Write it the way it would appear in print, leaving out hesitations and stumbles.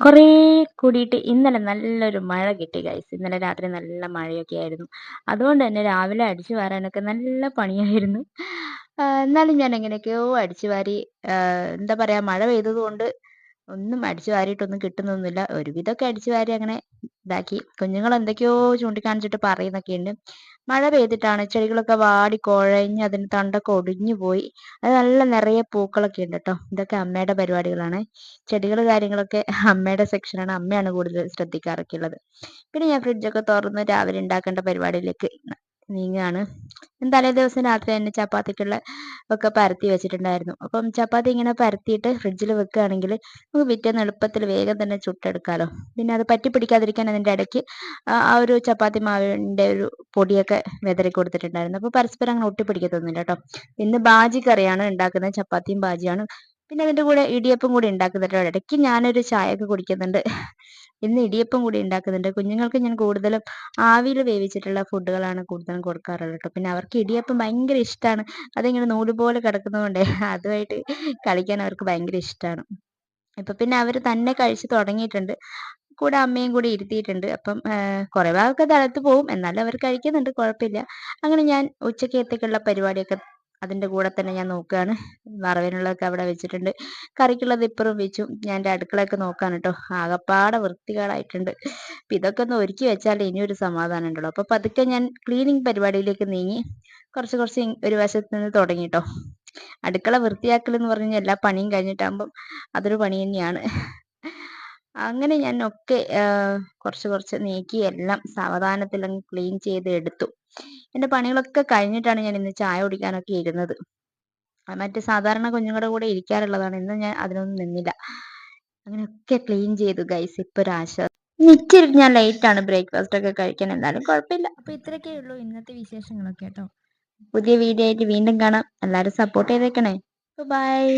കുറേ കൂടിയിട്ട് ഇന്നലെ നല്ലൊരു മഴ കിട്ടി ഗൈസ്. ഇന്നലെ രാത്രി നല്ല മഴയൊക്കെ ആയിരുന്നു. അതുകൊണ്ട് തന്നെ രാവിലെ അടിച്ചു വാരാനൊക്കെ നല്ല പണിയായിരുന്നു. എന്നാലും ഞാൻ എങ്ങനെയൊക്കെയോ അടിച്ചു വാരി. എന്താ പറയാ, മഴ പെയ്തതുകൊണ്ട് ഒന്നും അടിച്ചു വാരിയിട്ടൊന്നും കിട്ടുന്നൊന്നുമില്ല. ഒരുവിധമൊക്കെ അടിച്ചു വാരി അങ്ങനെ ഇതാക്കി. കുഞ്ഞുങ്ങൾ എന്തൊക്കെയോ ചൂണ്ടിക്കാണിച്ചിട്ട് പറയുന്നൊക്കെയുണ്ട്. മഴ പെയ്തിട്ടാണ് ചെടികളൊക്കെ വാടി കുഴഞ്ഞ് അതിന്റെ തണ്ടൊക്കെ ഒടിഞ്ഞു പോയി. അത് നല്ല നിറയെ പൂക്കളൊക്കെ ഉണ്ട് കേട്ടോ. ഇതൊക്കെ അമ്മയുടെ പരിപാടികളാണ്. ചെടികൾ കാര്യങ്ങളൊക്കെ അമ്മയുടെ സെക്ഷനാണ്. അമ്മയാണ് കൂടുതൽ ശ്രദ്ധിക്കാറൊക്കെ ഉള്ളത്. പിന്നെ ഞാൻ ഫ്രിഡ്ജൊക്കെ തുറന്ന് രാവിലെ ഉണ്ടാക്കേണ്ട പരിപാടിയിലേക്ക് നീങ്ങുകയാണ്. തലേ ദിവസം രാത്രി തന്നെ ചപ്പാത്തിക്കുള്ള ഒക്കെ പരത്തി വെച്ചിട്ടുണ്ടായിരുന്നു. അപ്പം ചപ്പാത്തി ഇങ്ങനെ പരത്തിയിട്ട് ഫ്രിഡ്ജിൽ വെക്കുകയാണെങ്കിൽ നമുക്ക് പിറ്റേന്ന് എളുപ്പത്തിൽ വേഗം തന്നെ ചുട്ടെടുക്കാമല്ലോ. പിന്നെ അത് പറ്റി പിടിക്കാതിരിക്കാൻ അതിൻ്റെ ഇടയ്ക്ക് ആ ഒരു ചപ്പാത്തി മാവിൻ്റെ ഒരു പൊടിയൊക്കെ വിതറി കൊടുത്തിട്ടുണ്ടായിരുന്നു. അപ്പോൾ പരസ്പരം അങ്ങനെ ഒട്ടിപ്പിടിക്കത്തൊന്നുമില്ല കേട്ടോ. ഇന്ന് ബാജി കറിയാണ് ഉണ്ടാക്കുന്നത്. ചപ്പാത്തിയും ബാജിയാണ്. പിന്നെ അതിൻ്റെ കൂടെ ഇടിയപ്പം കൂടി ഉണ്ടാക്കുന്നുണ്ട്. ഇടയ്ക്ക് ഞാനൊരു ചായയൊക്കെ കുടിക്കുന്നുണ്ട്. ഇന്ന് ഇടിയപ്പം കൂടി ഉണ്ടാക്കുന്നുണ്ട്. കുഞ്ഞുങ്ങൾക്ക് ഞാൻ കൂടുതലും ആവിയിൽ വേവിച്ചിട്ടുള്ള ഫുഡുകളാണ് കൂടുതലും കൊടുക്കാറുള്ളത് കേട്ടോ. പിന്നെ അവർക്ക് ഇടിയപ്പം ഭയങ്കര ഇഷ്ടമാണ്. അതിങ്ങനെ നൂല് പോലെ കിടക്കുന്നതുകൊണ്ടേ അതുമായിട്ട് കളിക്കാൻ അവർക്ക് ഭയങ്കര ഇഷ്ടമാണ്. ഇപ്പൊ പിന്നെ അവർ തന്നെ കഴിച്ച് തുടങ്ങിയിട്ടുണ്ട്. കൂടെ അമ്മയും കൂടി ഇരുത്തിയിട്ടുണ്ട്. അപ്പം കുറേ ഭാഗമൊക്കെ തളർത്ത് പോവും. എന്നാലും അവർ കഴിക്കുന്നുണ്ട്, കുഴപ്പമില്ല. അങ്ങനെ ഞാൻ ഉച്ചക്കത്തേക്കുള്ള പരിപാടിയൊക്കെ അതിൻ്റെ കൂടെ തന്നെ ഞാൻ നോക്കുകയാണ്. വറവിനുള്ളതൊക്കെ അവിടെ വെച്ചിട്ടുണ്ട്. കറിക്കുള്ളത് ഇപ്പുറം വെച്ചു. ഞാൻ എൻ്റെ അടുക്കളയൊക്കെ നോക്കാണ് കേട്ടോ. ആകപ്പാടെ വൃത്തികേടായിട്ടുണ്ട്. അപ്പം ഇതൊക്കെ ഒന്ന് ഒരുക്കി വെച്ചാൽ ഇനിയൊരു സമാധാനം ഉണ്ടല്ലോ. അപ്പോൾ പതുക്കെ ഞാൻ ക്ലീനിങ് പരിപാടിയിലേക്ക് നീങ്ങി. കുറച്ച് കുറച്ച് ഒരു വശത്ത് നിന്ന് തുടങ്ങി കേട്ടോ. അടുക്കള വൃത്തിയാക്കൽ എന്ന് പറഞ്ഞു കഴിഞ്ഞാൽ എല്ലാ പണിയും കഴിഞ്ഞിട്ടാകുമ്പം അതൊരു പണി തന്നെയാണ്. അങ്ങനെ ഞാൻ ഒക്കെ കുറച്ച് കുറച്ച് നീക്കി എല്ലാം സാവധാനത്തിൽ അങ്ങ് ക്ലീൻ ചെയ്ത് എടുത്തു. എൻ്റെ പണികളൊക്കെ കഴിഞ്ഞിട്ടാണ് ഞാൻ ഇന്ന് ചായ കുടിക്കാനൊക്കെ ഇരുന്നത്. മറ്റ് സാധാരണ കുഞ്ഞുങ്ങളുടെ കൂടെ ഇരിക്കാറുള്ളതാണ്. ഇന്ന് ഞാൻ അതിനൊന്നും നിന്നില്ല. അങ്ങനെയൊക്കെ ക്ലീൻ ചെയ്തു ഗൈസ്. ഇപ്പൊ ഒരു ആശ്വാസം. ഇച്ചിരി ഞാൻ ലേറ്റാണ് ബ്രേക്ക്ഫാസ്റ്റ് ഒക്കെ കഴിക്കാൻ. എന്തായാലും കുഴപ്പമില്ല. അപ്പൊ ഇത്രയൊക്കെ ഉള്ളൂ ഇന്നത്തെ വിശേഷങ്ങളൊക്കെ കേട്ടോ. പുതിയ വീഡിയോ ആയിട്ട് വീണ്ടും കാണാം. എല്ലാവരും സപ്പോർട്ട് ചെയ്തേക്കണേ. ബൈ.